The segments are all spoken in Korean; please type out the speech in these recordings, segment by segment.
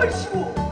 아이씨고.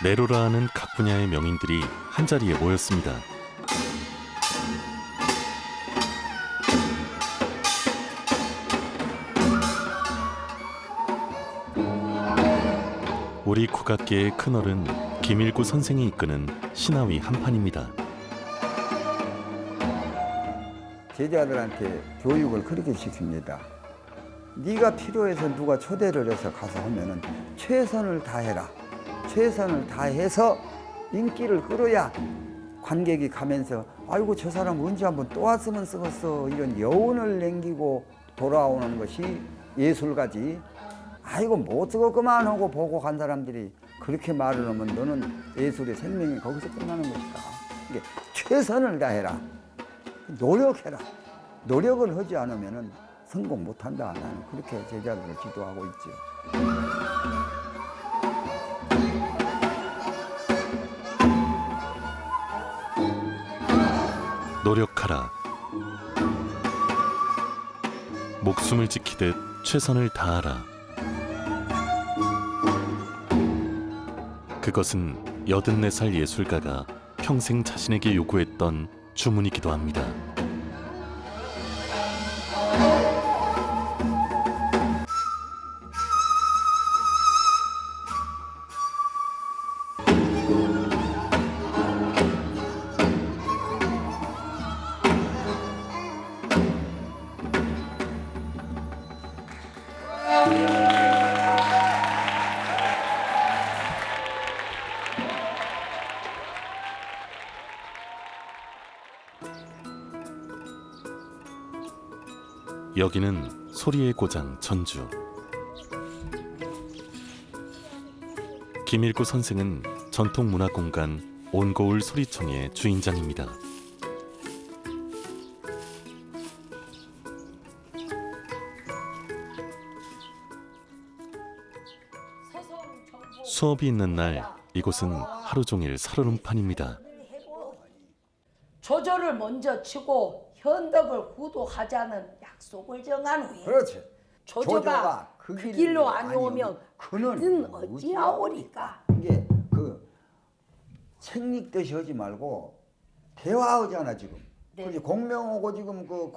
내로라 하는 각 분야의 명인들이 한자리에 모였습니다. 우리 국악계의 큰어른 김일구 선생이 이끄는 신하위 한판입니다. 제자들한테 교육을 그렇게 시킵니다. 네가 필요해서 누가 초대를 해서 가서 하면은 최선을 다해라. 최선을 다해서 인기를 끌어야 관객이 가면서 아이고 저 사람 언제 한번 또 왔으면 쓰겠어 이런 여운을 남기고 돌아오는 것이 예술가지. 아이고 못 쓰겠구만 하고 보고 간 사람들이 그렇게 말을 하면 너는 예술의 생명이 거기서 끝나는 것이다. 이게 최선을 다해라. 노력해라. 노력을 하지 않으면 성공 못한다. 나는 그렇게 제자들을 지도하고 있죠. 노력하라. 목숨을 지키듯 최선을 다하라. 그것은 84살 예술가가 평생 자신에게 요구했던 주문이기도 합니다. 여기는 소리의 고장 전주. 김일구 선생은 전통문화공간 온고울 소리청의 주인장입니다. 수업이 있는 날 이곳은 하루 종일 살얼음판입니다. 조조를 먼저 치고 현덕을 후도하자는 약속을 정한 후에 그렇지. 조조가 그 길로 안 오면 그는 어찌하오리까. 이게 책 읽듯이 하지 말고 대화하잖아 지금. 네. 그렇지. 공명하고 지금 그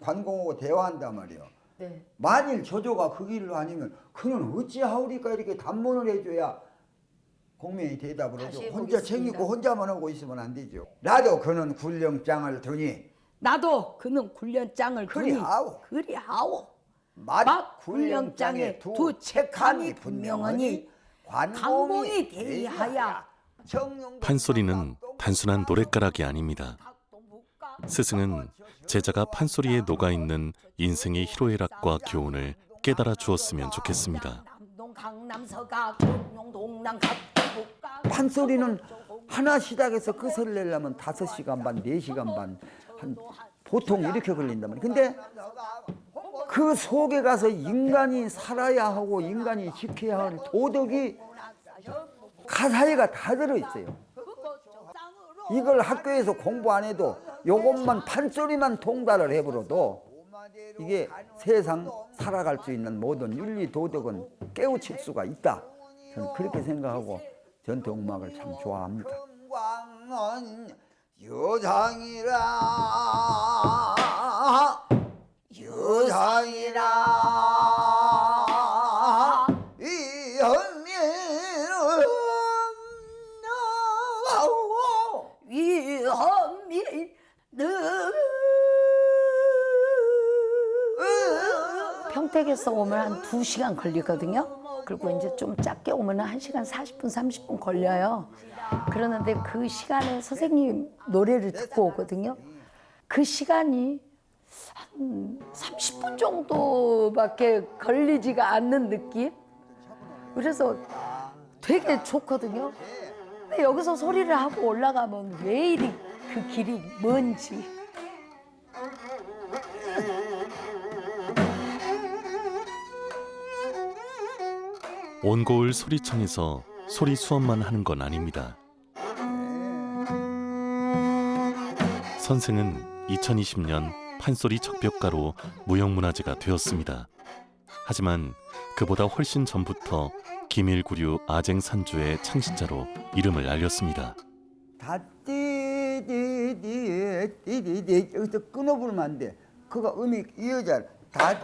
관공하고 대화한단 말이야. 네. 만일 조조가 그 길로 아니면 그는 어찌하오리까 이렇게 단문을 해줘야 공명이 대답을 하죠. 다시 혼자 해보겠습니다. 책 읽고 혼자만 하고 있으면 안 되죠. 나도 그는 군령장을 두니 나도 그는 군련장을 두니 그리하오. 그리하오. 막 군령장에 두 책함이 분명하니 강공이 대하야. 판소리는 단순한 노랫가락이 아닙니다. 스승은 제자가 판소리에 녹아있는 인생의 희로애락과 교훈을 깨달아 주었으면 좋겠습니다. 판소리는 하나 시작해서 끝을 내려면 5시간 반, 4시간 반, 보통 이렇게 걸린단 말이에요. 근데 그 속에 가서 인간이 살아야 하고 인간이 지켜야 할 도덕이 가사에가 다 들어있어요. 이걸 학교에서 공부 안 해도 요것만 판소리만 통달을 해버려도 이게 세상 살아갈 수 있는 모든 윤리 도덕은 깨우칠 수가 있다. 저는 그렇게 생각하고 전통음악을 참 좋아합니다. 여장이라 이 현미는 평택에서 오면 한 2시간 걸리거든요. 그리고 이제 좀 작게 오면 1시간 40분, 30분 걸려요. 그러는데 그 시간에 선생님 노래를 듣고 오거든요. 그 시간이 한 30분 정도밖에 걸리지가 않는 느낌? 그래서 되게 좋거든요. 근데 여기서 소리를 하고 올라가면 왜 이리 그 길이 먼지. 온고을 소리청에서 소리 수업만 하는 건 아닙니다. 선생은 2020년 판소리 척벽가로 무형문화재가 되었습니다. 하지만 그보다 훨씬 전부터 기밀구류 아쟁산주의 창시자로 이름을 알렸습니다. 다 띠디디디디디 여기서 끊어부르면 안 돼. 그가 음이 이어져. 다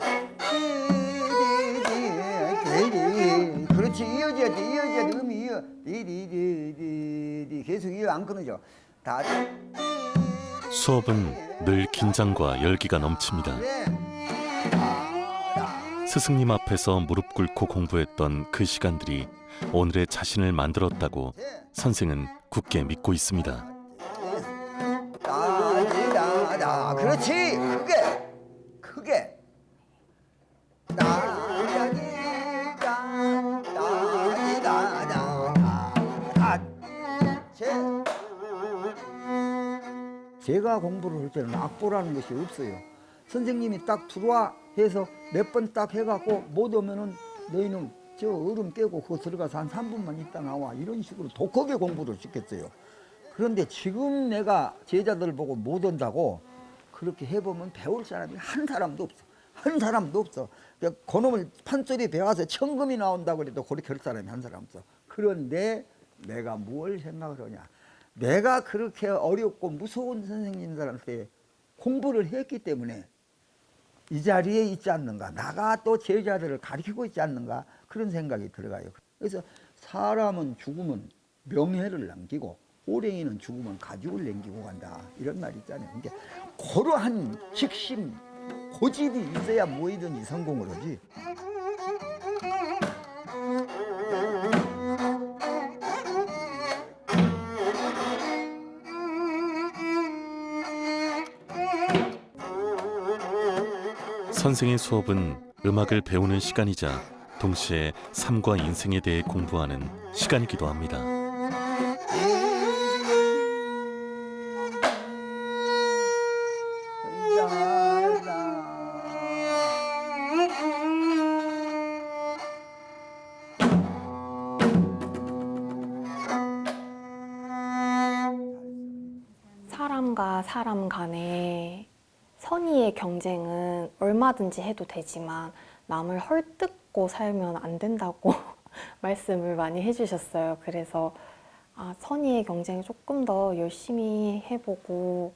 띠디디디디 그렇지 이어져야 돼. 음이 이어. 디디디디디 계속 이어 안 끊어져. 다 수업은 늘 긴장과 열기가 넘칩니다. 스승님 앞에서 무릎 꿇고 공부했던 그 시간들이 오늘의 자신을 만들었다고 선생은 굳게 믿고 있습니다. 따디다다 그렇지 크게 제가 공부를 할 때는 악보라는 것이 없어요. 선생님이 딱 들어와 해서 몇 번 딱 해갖고 못 오면은 너희는 저 얼음 깨고 그거 들어가서 한 3분만 있다 나와 이런 식으로 독하게 공부를 시켰어요. 그런데 지금 내가 제자들 보고 못 온다고 그렇게 해보면 배울 사람이 한 사람도 없어. 한 사람도 없어. 그놈을 판소리 배워서 천금이 나온다고 해도 그렇게 할 사람이 한 사람 없어. 그런데 내가 뭘 생각을 하냐. 내가 그렇게 어렵고 무서운 선생님들한테 공부를 했기 때문에 이 자리에 있지 않는가. 나가 또 제자들을 가르치고 있지 않는가. 그런 생각이 들어가요. 그래서 사람은 죽으면 명예를 남기고 호랭이는 죽으면 가죽을 남기고 간다. 이런 말이 있잖아요. 그러니까 그러한 직심, 고집이 있어야 뭐이든지 성공을 하지. 선생의 수업은 음악을 배우는 시간이자 동시에 삶과 인생에 대해 공부하는 시간이기도 합니다. 사람과 사람 간의 선의의 경쟁은 얼마든지 해도 되지만 남을 헐뜯고 살면 안 된다고 말씀을 많이 해주셨어요. 그래서 선의의 경쟁을 조금 더 열심히 해보고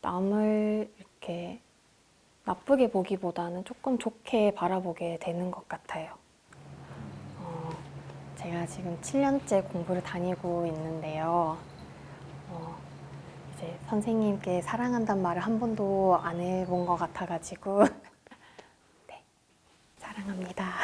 남을 이렇게 나쁘게 보기보다는 조금 좋게 바라보게 되는 것 같아요. 제가 지금 7년째 공부를 다니고 있는데요. 이제 선생님께 사랑한다는 말을 한 번도 안 해본 것 같아가지고 네, 사랑합니다.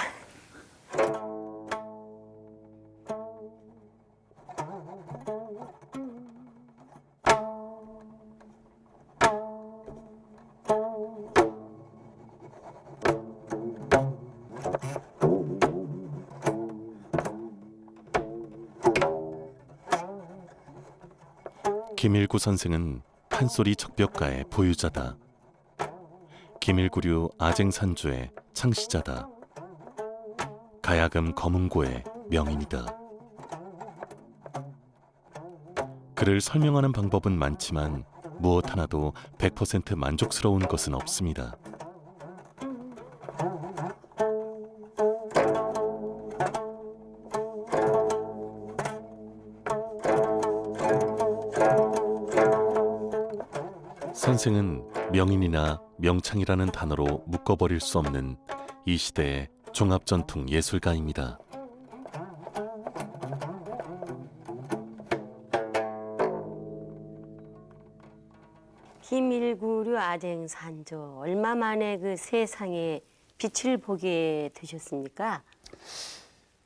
김일구 선생은 판소리 척벽가의 보유자다. 기밀구류 아쟁산주의 창시자다. 가야금 검은고의 명인이다. 그를 설명하는 방법은 많지만 무엇 하나도 100% 만족스러운 것은 없습니다. 선생은 명인이나 명창이라는 단어로 묶어버릴 수 없는 이 시대의 종합전통 예술가입니다. 기밀구류 아쟁산조 얼마 만에 그 세상에 빛을 보게 되셨습니까?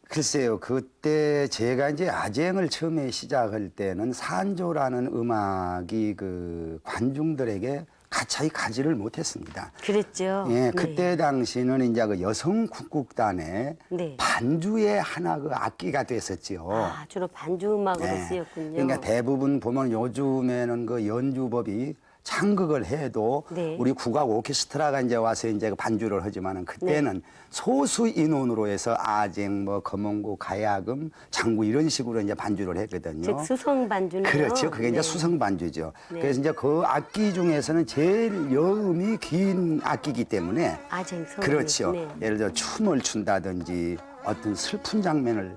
글쎄요, 그때 제가 이제 아쟁을 처음에 시작할 때는 산조라는 음악이 그 관중들에게 가차히 가지를 못했습니다. 그랬죠. 예, 네. 그때 당시는 이제 그 여성 국곡단의 네. 반주의 하나 그 악기가 됐었지요. 아, 주로 반주 음악으로 네. 쓰였군요. 그러니까 대부분 보면 요즘에는 그 연주법이 창극을 해도 네. 우리 국악 오케스트라가 이제 와서 이제 그 반주를 하지만은 그때는 소수 인원으로 해서 아쟁, 뭐 검은고, 가야금, 장구 이런 식으로 이제 반주를 했거든요. 즉 수성 반주는 그렇죠. 그게 이제 수성 반주죠. 그래서 이제 그 악기 중에서는 제일 여음이 긴 악기이기 때문에 아쟁성. 그렇죠. 네. 예를 들어 춤을 춘다든지 어떤 슬픈 장면을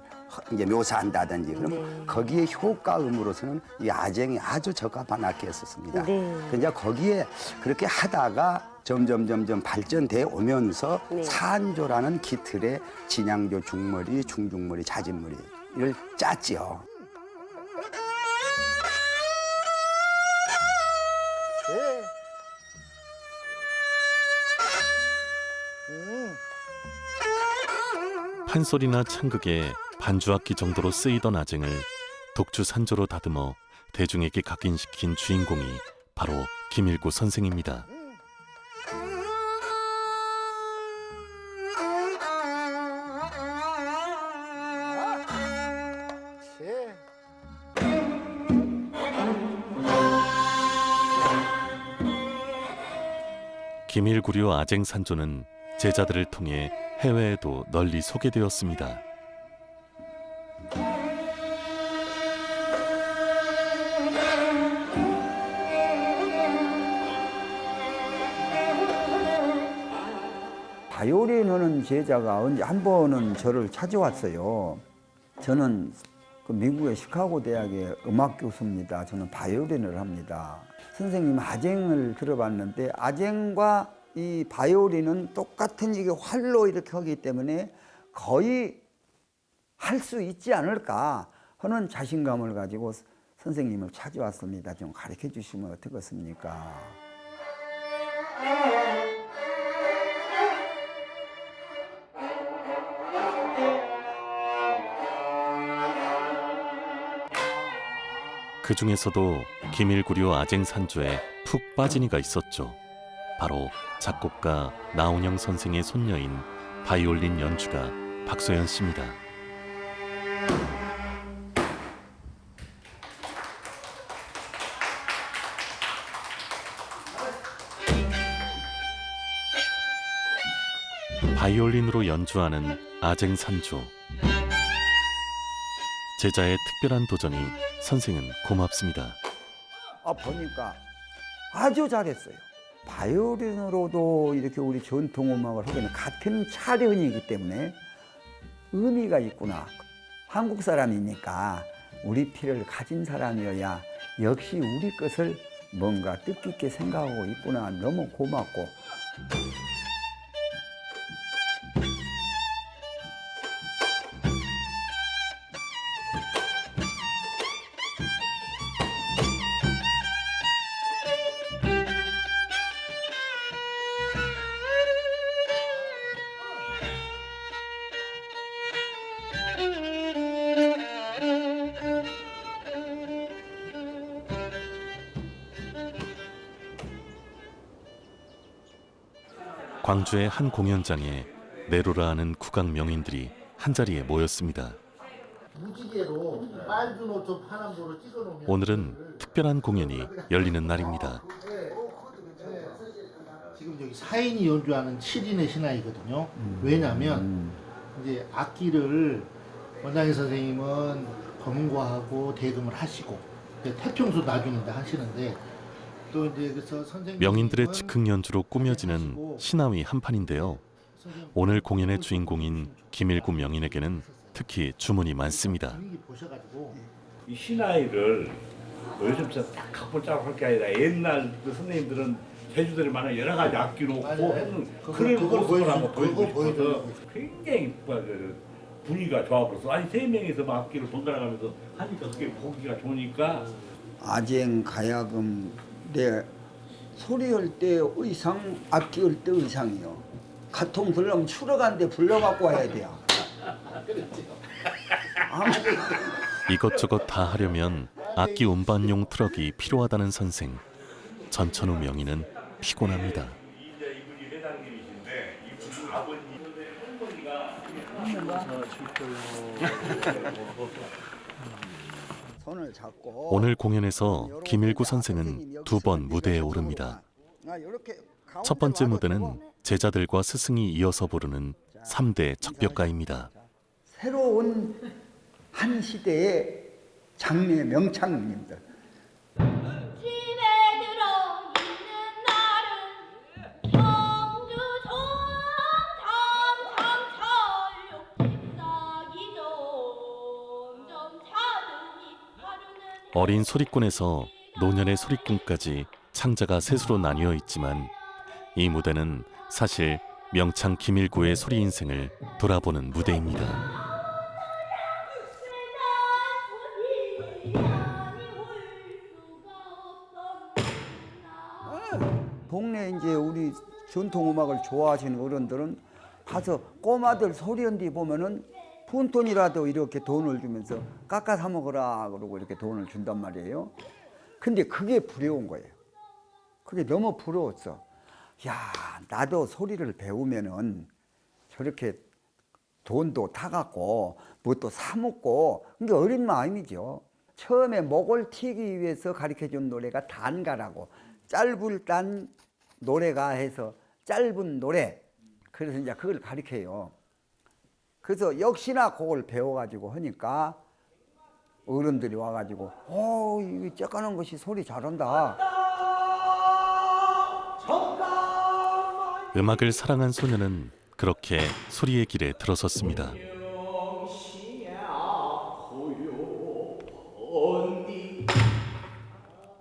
이제 묘사한다든지 그럼 네. 거기에 효과음으로서는 이 아쟁이 아주 적합한 악기였었습니다. 네. 이제 거기에 그렇게 하다가 점점 발전돼 오면서 네. 산조라는 기틀에 진양조 중머리, 중중머리, 자진머리를 짰지요. 판소리나 창극에 반주악기 정도로 쓰이던 아쟁을 독주 산조로 다듬어 대중에게 각인시킨 주인공이 바로 김일구 선생입니다. 김일구류 아쟁 산조는 제자들을 통해 해외에도 널리 소개되었습니다. 바이올린 하는 제자가 언제 한 번은 저를 찾아왔어요. 저는 그 미국의 시카고 대학의 음악 교수입니다. 저는 바이올린을 합니다. 선생님 아쟁을 들어봤는데 아쟁과 이 바이올린은 똑같은 이게 활로 이렇게 하기 때문에 거의 할 수 있지 않을까 하는 자신감을 가지고 선생님을 찾아왔습니다. 좀 가르쳐 주시면 어떻겠습니까? 그 중에서도 김일구류 아쟁 산조에 푹 빠진 이가 있었죠. 바로 작곡가 나운영 선생의 손녀인 바이올린 연주가 박소연 씨입니다. 바이올린으로 연주하는 아쟁 산조. 제자의 특별한 도전이 선생은 고맙습니다. 보니까 아주 잘했어요. 바이올린으로도 이렇게 우리 전통음악을 하기는 같은 차련이기 때문에 의미가 있구나. 한국 사람이니까 우리 피를 가진 사람이어야 역시 우리 것을 뭔가 뜻깊게 생각하고 있구나. 너무 고맙고. 광주의 한 공연장에 내로라 하는 국악 명인들이 한자리에 모였습니다. 무지개로 빨간 옷 좀 파란 거로 찍어놓으면 오늘은 특별한 공연이 열리는 날입니다. 지금 여기 4인이 연주하는 7인의 신화이거든요. 왜냐하면 이제 악기를 원장님 선생님은 검은고하고 대금을 하시고 태평소 나중에 하시는데 또 이제 그래서 선생님 명인들의 즉흥 연주로 꾸며지는 신화위 한판인데요. 오늘 공연의 주인공인 김일구 명인에게는 특히 주문이 많습니다. 보셔가지고 이 신화위를 요즘 딱 가볼자고 할 게 아니라 옛날 그 선생님들은 제주들이 많은 여러 가지 악기로 했는 그런 모습을 한번 보여주고 싶어서 굉장히 분위기가 좋아버렸어. 아니 3명이서 막 악기를 번갈아가면서 하니까 그게 보기가 좋으니까. 아쟁, 가야금, 내 소리할 때 의상, 악기 할 때 의상이요. 가통 불러면 추러간데 불러갖고 와야 돼요. 이것저것 다 하려면 악기 운반용 트럭이 필요하다는 선생. 전천후 명의는 피곤합니다. 이분이 회장님이신데 이분 아버님 손을 잡고 오늘 공연에서 김일구 선생은 2번 무대에 오릅니다. 첫 번째 무대는 제자들과 스승이 이어서 부르는 3대 적벽가입니다. 새로운 한 시대의 장례 명창님들. 집에 들어 있는 날은 청주 정탐 잎사귀 점점 차더니 하루는 어린 소리꾼에서 노년의 소리꾼까지 창자가 셋으로 나뉘어 있지만 이 무대는 사실 명창 김일구의 소리 인생을 돌아보는 무대입니다. 동네 이제 우리 전통 음악을 좋아하시는 어른들은 가서 꼬마들 소리연디 보면은 푼돈이라도 이렇게 돈을 주면서 깎아 사 먹으라 그러고 이렇게 돈을 준단 말이에요. 근데 그게 부러운 거예요. 그게 너무 부러웠어. 야, 나도 소리를 배우면은 저렇게 돈도 타갖고 뭣도 사 먹고, 그게 어린 마음이죠. 처음에 목을 튀기 위해서 가르쳐준 노래가 단가라고, 짧을 단 노래가 해서 짧은 노래. 그래서 이제 그걸 가르쳐요. 그래서 역시나 그걸 배워가지고 하니까 어른들이 와가지고 이 쬐까는 것이 소리 잘한다. 음악을 사랑한 소녀는 그렇게 소리의 길에 들어섰습니다.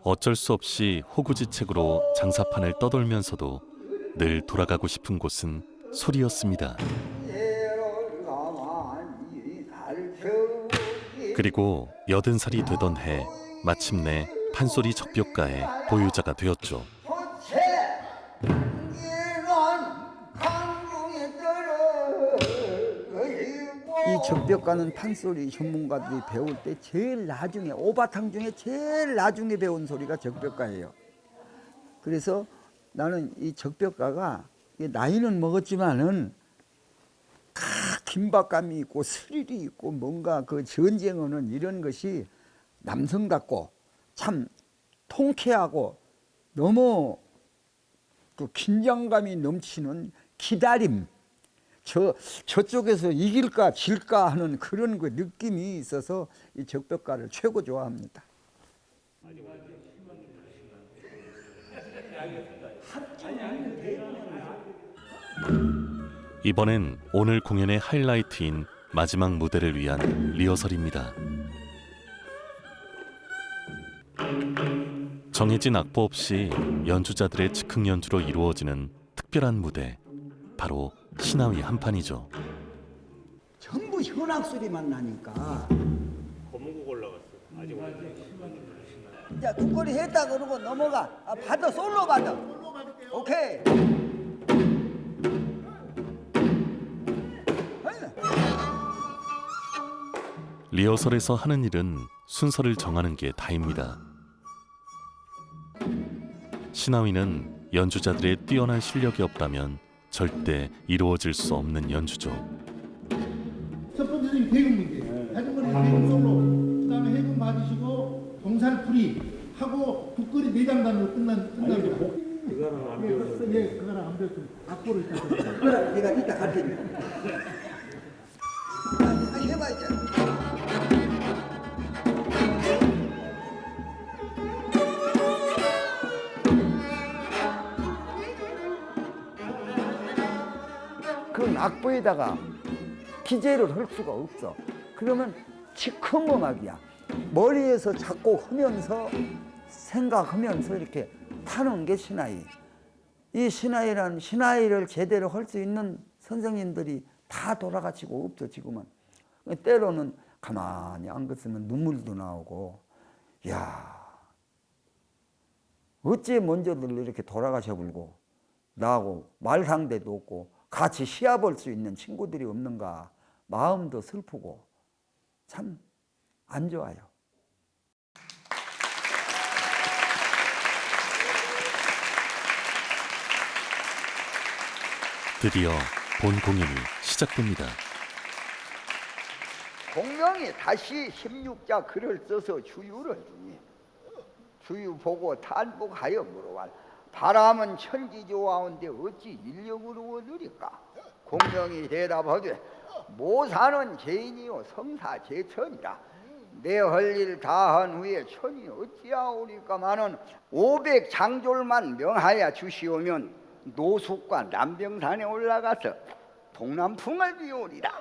어쩔 수 없이 호구지책으로 장사판을 떠돌면서도 늘 돌아가고 싶은 곳은 소리였습니다. 그리고 80살이 되던 해 마침내 판소리 적벽가의 보유자가 되었죠. 이 적벽가는 판소리 전문가들이 배울 때 제일 나중에, 오바탕 중에 제일 나중에 배운 소리가 적벽가예요. 그래서 나는 이 적벽가가 나이는 먹었지만은 긴박감이 있고 스릴이 있고 뭔가 그 전쟁어는 이런 것이 남성답고 참 통쾌하고 너무 그 긴장감이 넘치는 기다림, 저쪽에서 이길까 질까 하는 그런 그 느낌이 있어서 이 적벽가를 최고 좋아합니다. 이번엔 오늘 공연의 하이라이트인 마지막 무대를 위한 리허설입니다. 정해진 악보 없이 연주자들의 즉흥 연주로 이루어지는 특별한 무대, 바로 신하위 한판이죠. 전부 현악 소리만 나니까. 검은국 올라갔어. 아직 자, 국거리 했다 그러고 넘어가. 받아, 솔로 받아. 오케이. 리허설에서 하는 일은 순서를 정하는 게 다입니다. 신하위는 연주자들의 뛰어난 실력이 없다면 절대 이루어질 수 없는 연주죠. 첫 번째 선생님 대금 문제. 자전거리 대금 솔로. 그다음에 해금 받으시고 동살풀이 하고 국거리 내장단으로 끝납니다. 그거는 안 배웠어. 예, 그거랑 안 배웠어요. 악보를 일단. 그래, 내가 이따 가르쳐줄게. 해봐 이제. 그 악보에다가 기재를 할 수가 없어. 그러면 즉흥 음악이야. 머리에서 작곡하면서 생각하면서 이렇게 타는 게 신하위. 이 신하위란 신하위를 제대로 할 수 있는 선생님들이 다 돌아가시고 없어 지금은. 때로는 가만히 앉았으면 눈물도 나오고, 야, 어째 먼저들 이렇게 돌아가셔 불고 나하고 말상대도 없고 같이 시합할 수 있는 친구들이 없는가, 마음도 슬프고 참 안 좋아요. 드디어 본 공연이 시작됩니다. 공명이 다시 16자 글을 써서 주유를 주니 주유 보고 탄복하여 물어와 바람은 천지조화온데 어찌 인력으로 얻으리까? 공명이 대답하되 모사는 죄인이요 성사제천이라 내 할 일 다 한 후에 천이 어찌하오리까마는 500장졸만 명하여 주시오면 노숙과 남병산에 올라가서 동남풍을 비우리라.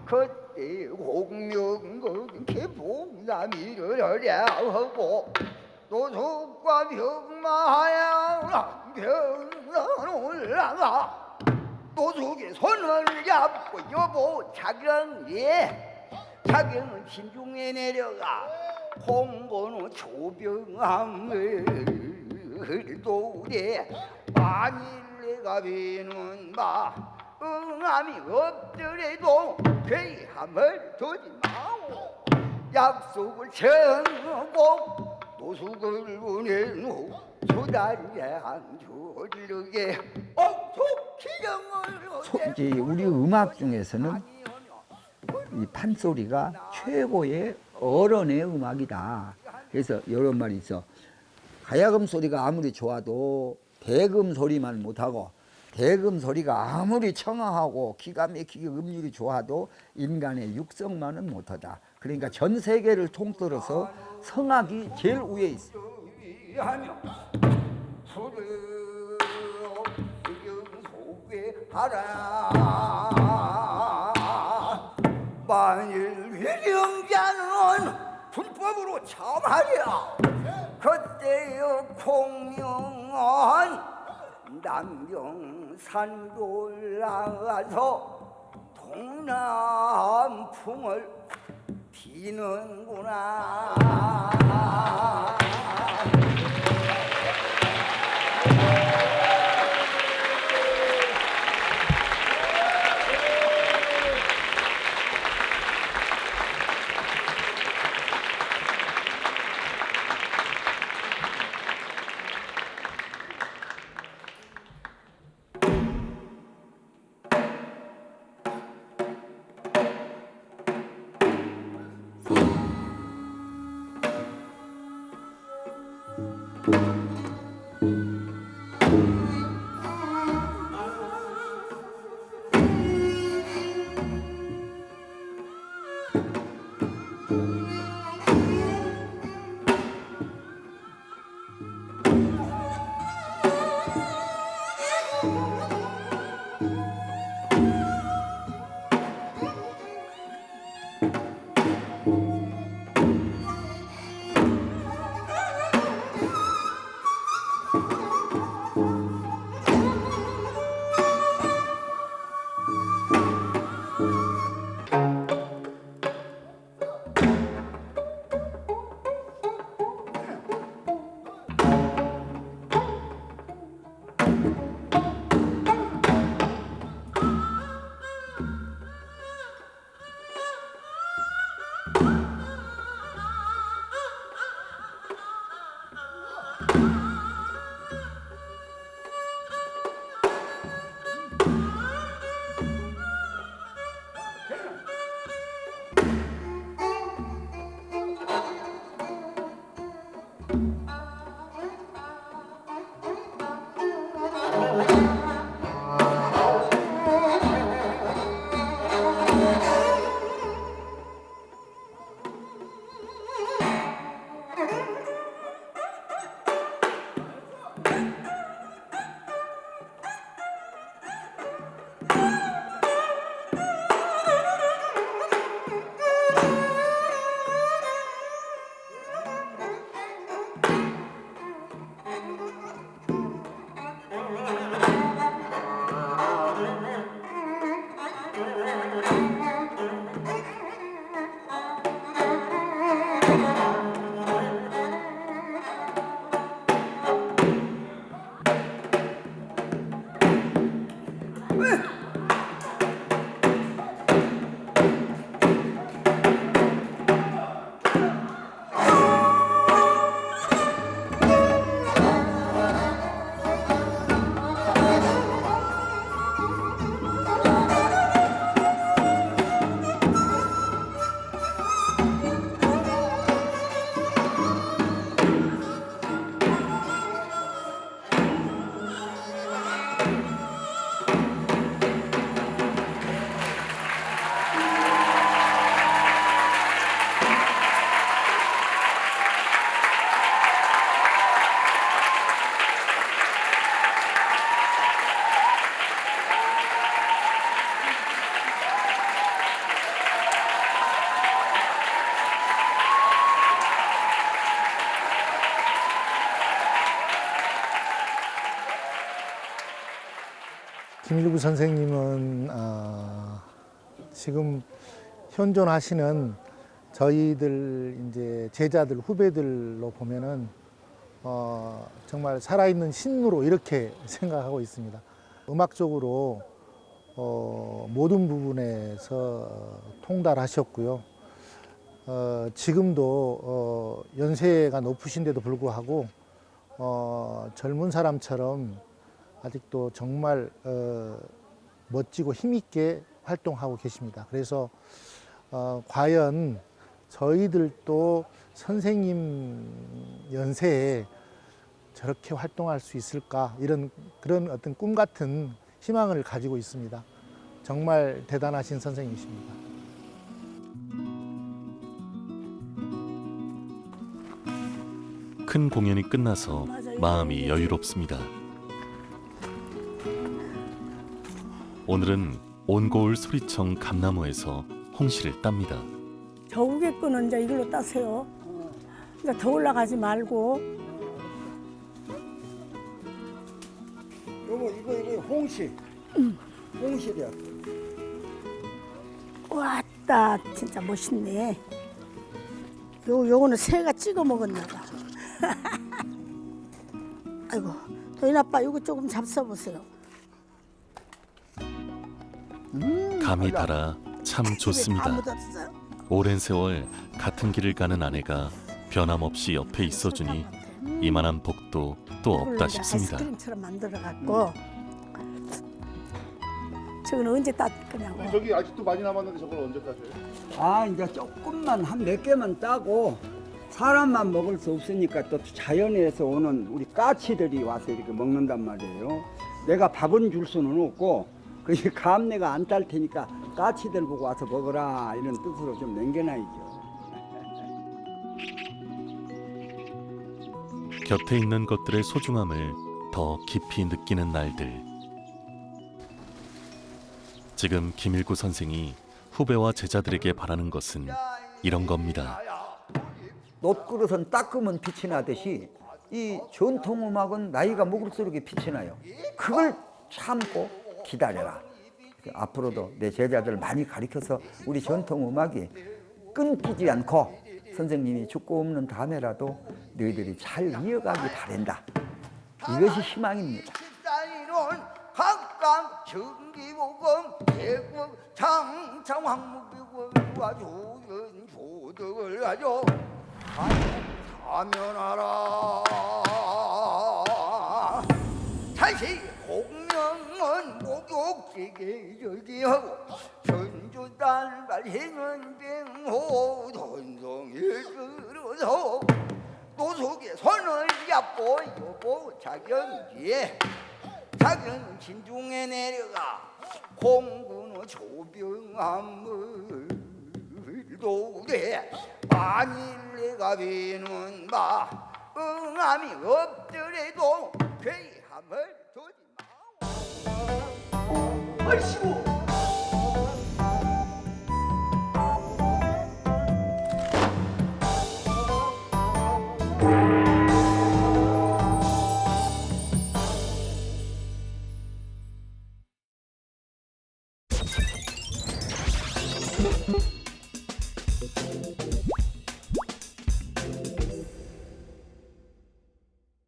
그때 공명은 개봉남이를 하려 하고 노숙과 병마하여 병산 올라가 노숙의 손을 잡고 여보 자경에 자경은 진중에 내려가 홍보는 조병함을 도우되 만일 내가 비는 바 응함이 없더라도 괴함을 두지 마오. 약속을 정하고 노숙을 보낸 후 수단장 조르게 기령을 우리 음악 중에서는 이 판소리가 최고의 어른의 음악이다. 그래서 이런 말이 있어. 가야금 소리가 아무리 좋아도 대금 소리만 못하고 대금 소리가 아무리 청아하고 기가 막히게 음률이 좋아도 인간의 육성만은 못하다. 그러니까 전 세계를 통틀어서 성악이 제일 위에 있어. 만일 위령자는 불법으로 참하랴. 그때의 공명은 남경산도 올라가서 동남풍을 비는구나. 김일구 선생님은 지금 현존하시는 저희들 이제 제자들 후배들로 보면은 정말 살아있는 신으로 이렇게 생각하고 있습니다. 음악적으로 모든 부분에서 통달하셨고요. 지금도 연세가 높으신데도 불구하고 젊은 사람처럼 아직도 정말 멋지고 힘있게 활동하고 계십니다. 그래서 과연 저희들도 선생님 연세에 저렇게 활동할 수 있을까, 그런 어떤 꿈 같은 희망을 가지고 있습니다. 정말 대단하신 선생님이십니다. 큰 공연이 끝나서 마음이 여유롭습니다. 오늘은 온고을 소리청 감나무에서 홍시를 tab니다. 저 위에 거는 이제 이걸로 따세요. 이제 더 올라가지 말고. 이거 홍시. 홍시야. 왔다, 진짜 멋있네. 요거는 새가 찍어 먹었나 봐. 아이고, 도인 아빠 이거 조금 잡숴보세요. 감이 달아 참 좋습니다. 다 묻었어. 오랜 세월 같은 길을 가는 아내가 변함없이 옆에 있어주니 이만한 복도 또 없다 싶습니다. 아이스크림처럼 만들어갖고. 저건 언제 땄 거냐고. 저기 아직도 많이 남았는데 저걸 언제 따줘요? 이제 조금만 한 몇 개만 따고 사람만 먹을 수 없으니까 또 자연에서 오는 우리 까치들이 와서 이렇게 먹는단 말이에요. 내가 밥은 줄 수는 없고 그 감내가 안 딸 테니까 까치들 보고 와서 먹어라 이런 뜻으로 좀 남겨놔야죠. 곁에 있는 것들의 소중함을 더 깊이 느끼는 날들. 지금 김일구 선생이 후배와 제자들에게 바라는 것은 이런 겁니다. 놋그릇은 닦으면 빛이 나듯이 이 전통음악은 나이가 먹을수록 빛이 나요. 그걸 참고 기다려라. 앞으로도 내 제자들 많이 가르쳐서 우리 전통음악이 끊기지 않고 선생님이 죽고 없는 다음에라도 너희들이 잘 이어가기 바란다. 이것이 희망입니다. 각강 정기보금 대국 장창 황무비군과 조연 조덕을 가져 사면하라. 다시 공명은 목욕지게 저기하고 전주단 발행은 병호 돈성에 들어서 노속에 손을 잡고 여보 자경지에 자기는 진중에 내려가 공군의 조병함을 도대 만일 내가 비는 바 응함이 없더라도 괴함을 두지 마. 얼씨구